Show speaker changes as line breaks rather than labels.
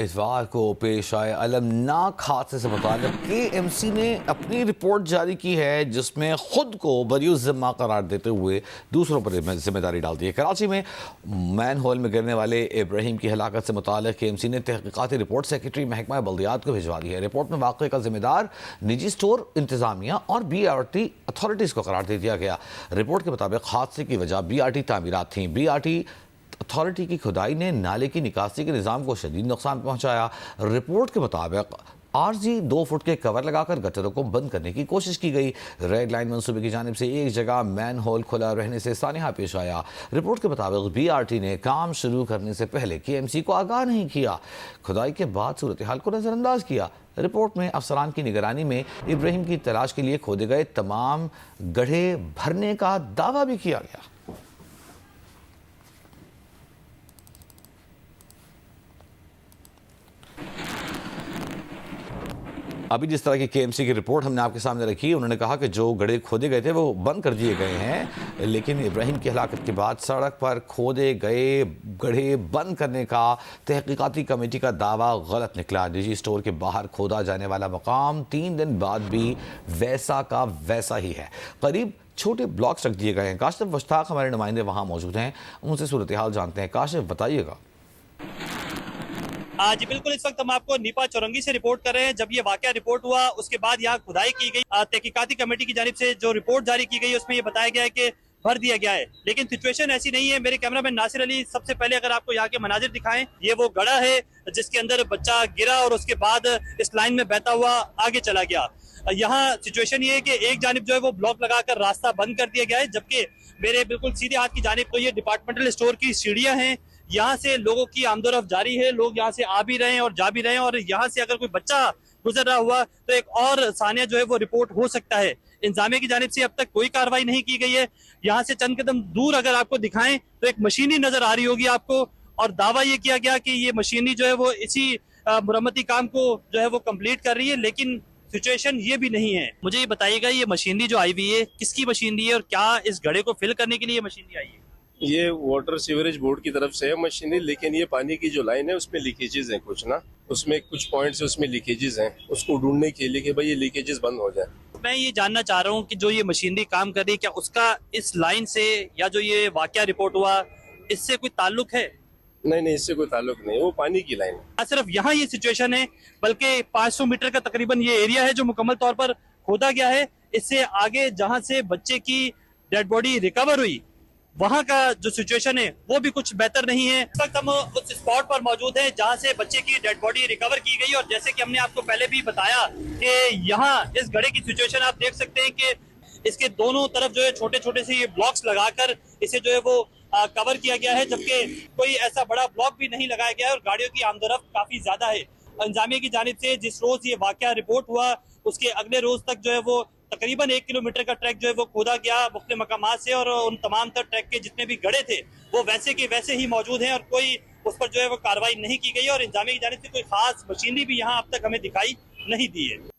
इतवार को पेश आए अलमनाक हादसे से मुताल्लिक़ KMC ने अपनी रिपोर्ट जारी की है, जिसमें खुद को बरीउ ज़िम्मा करार देते हुए दूसरों पर जिम्मेदारी डाल दी है। कराची में मैन होल में गिरने वाले इब्राहिम की हलाकत से मुताल्लिक़ KMC ने तहक़ीक़ाती रिपोर्ट सेक्रेटरी महकमा बल्दियात को भिजवा दी है। रिपोर्ट में वाक़े का जिम्मेदार निजी स्टोर इंतज़ामिया और BRT अथॉरिटीज़ को करार दे दिया गया। रिपोर्ट के मुताबिक हादसे की वजह BRT तामीरात थी। BRT अथॉरिटी की खुदाई ने नाले की निकासी के निज़ाम को शदीद नुकसान पहुंचाया। रिपोर्ट के मुताबिक आरजी 2 फुट के कवर लगाकर गटरों को बंद करने की कोशिश की गई। रेड लाइन मंसूबे की जानिब से एक जगह मैन होल खुला रहने से सानिहा पेश आया। रिपोर्ट के मुताबिक BRT ने काम शुरू करने से पहले KMC को आगाह नहीं किया। खुदाई के बाद सूरत हाल को नज़रअंदाज किया। रिपोर्ट में अफसरान की निगरानी में इब्राहिम की तलाश के लिए खोदे गए तमाम गड्ढे भरने का दावा भी किया गया। अभी जिस तरह की KMC की रिपोर्ट हमने आपके सामने रखी, उन्होंने कहा कि जो गड्ढे खोदे गए थे वो बंद कर दिए गए हैं, लेकिन इब्राहिम की हलाकत के बाद सड़क पर खोदे गए गड्ढे बंद करने का तहकीकाती कमेटी का दावा गलत निकला। निजी स्टोर के बाहर खोदा जाने वाला मकाम 3 दिन बाद भी वैसा का वैसा ही है। करीब छोटे ब्लॉक्स रख दिए गए हैं। काशिफ मुश्ताक हमारे नुमाइंदे वहाँ मौजूद हैं, उनसे सूरत हाल जानते हैं। काशिफ, बताइएगा।
जी बिल्कुल, इस वक्त हम आपको नीपा चौरंगी से रिपोर्ट कर रहे हैं। जब ये वाकया रिपोर्ट हुआ उसके बाद यहाँ खुदाई की गई। तहकीकाती कमेटी की जानिब से जो रिपोर्ट जारी की गई उसमें ये बताया गया है कि भर दिया गया है, लेकिन सिचुएशन ऐसी नहीं है। मेरे कैमरामैन नासिर अली सबसे पहले अगर आपको यहाँ के मनाजिर दिखाएं, ये वो गड़ा है जिसके अंदर बच्चा गिरा और उसके बाद इस लाइन में बहता हुआ आगे चला गया। यहाँ सिचुएशन ये है कि एक जानिब जो है वो ब्लॉक लगाकर रास्ता बंद कर दिया गया है, जबकि मेरे बिल्कुल सीधे हाथ की जानिब तो ये डिपार्टमेंटल स्टोर की सीढ़ियां हैं। यहाँ से लोगों की आमदोरफ्त जारी है, लोग यहाँ से आ भी रहे हैं और जा भी रहे हैं, और यहाँ से अगर कोई बच्चा गुजर रहा हुआ तो एक और सानिया जो है वो रिपोर्ट हो सकता है। इंतजामिया की जानिब से अब तक कोई कार्रवाई नहीं की गई है। यहाँ से चंद कदम दूर अगर आपको दिखाएं तो एक मशीनरी नजर आ रही होगी आपको, और दावा ये किया गया कि ये मशीनरी जो है वो इसी मुरम्मती काम को जो है वो कंप्लीट कर रही है, लेकिन सिचुएशन ये भी नहीं है। मुझे ये बताइएगा, ये मशीनरी जो आई हुई है किसकी मशीनरी है और क्या इस गड्ढे को फिल करने के लिए मशीनरी आई है?
ये वाटर सीवरेज बोर्ड की तरफ से है मशीनरी, लेकिन ये पानी की जो लाइन है उसमें लीकेजेस हैं कुछ ना, उसमें कुछ पॉइंट्स उसमें लीकेजेस हैं, उसको ढूंढने के लिए कि भाई ये लीकेजेस बंद हो जाए।
मैं ये जानना चाह रहा हूँ कि जो ये मशीनरी काम कर रही है, क्या उसका इस लाइन से या जो ये वाकया रिपोर्ट हुआ इससे कोई ताल्लुक है?
नहीं, इससे कोई ताल्लुक नहीं, वो पानी की लाइन है।
सिर्फ यहाँ ये सिचुएशन है, बल्कि 500 मीटर का तकरीबन ये एरिया है जो मुकम्मल तौर पर खोदा गया है। इससे आगे जहाँ से बच्चे की डेड बॉडी रिकवर हुई वहाँ का जो सिचुएशन है वो भी कुछ बेहतर नहीं है। इस वक्त हम उस स्पॉट पर मौजूद हैं जहाँ से बच्चे की डेड बॉडी रिकवर की गई, और जैसे कि हमने आपको पहले भी बताया कि यहाँ इस गड्ढे की सिचुएशन आप देख सकते हैं कि इसके दोनों तरफ जो है छोटे छोटे से ये ब्लॉक्स लगाकर इसे जो है वो कवर किया गया है, जबकि कोई ऐसा बड़ा ब्लॉक भी नहीं लगाया गया है, और गाड़ियों की आमदोरफ्त काफी ज्यादा है। इंतजामिया की जानिब से जिस रोज ये वाकया रिपोर्ट हुआ उसके अगले रोज तक जो है वो तकरीबन 1 किलोमीटर का ट्रैक जो है वो खोदा गया मुख्तलिफ मकामात से, और उन तमाम तर ट्रैक के जितने भी गड्ढे थे वो वैसे के वैसे ही मौजूद हैं और कोई उस पर जो है वो कार्रवाई नहीं की गई, और इंतजामिया की जानिब से कोई खास मशीनरी भी यहाँ अब तक हमें दिखाई नहीं दी है।